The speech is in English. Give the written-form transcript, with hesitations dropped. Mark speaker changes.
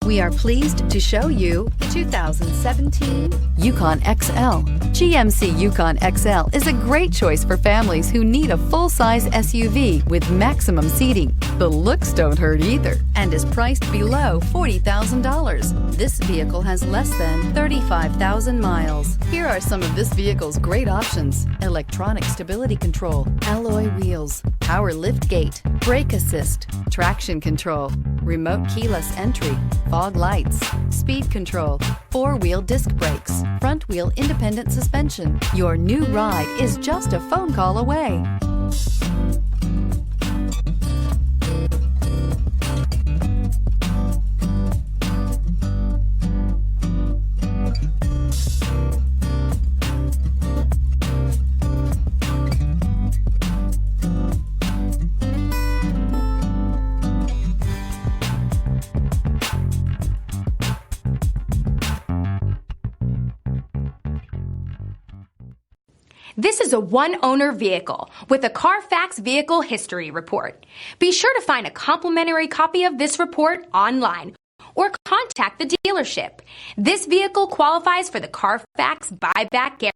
Speaker 1: We are pleased to show you 2017 Yukon XL. GMC Yukon XL is a great choice for families who need a full-size SUV with maximum seating. The looks don't hurt either and is priced below $40,000. This vehicle has less than 35,000 miles. Here are some of this vehicle's great options: electronic stability control, alloy wheels, power lift gate, brake assist, traction control, remote keyless entry, fog lights, speed control, four-wheel disc brakes, front-wheel independent suspension. Your new ride is just a phone call away.
Speaker 2: This is a one-owner vehicle with a Carfax Vehicle History Report. Be sure to find a complimentary copy of this report online or contact the dealership. This vehicle qualifies for the Carfax Buyback Guarantee.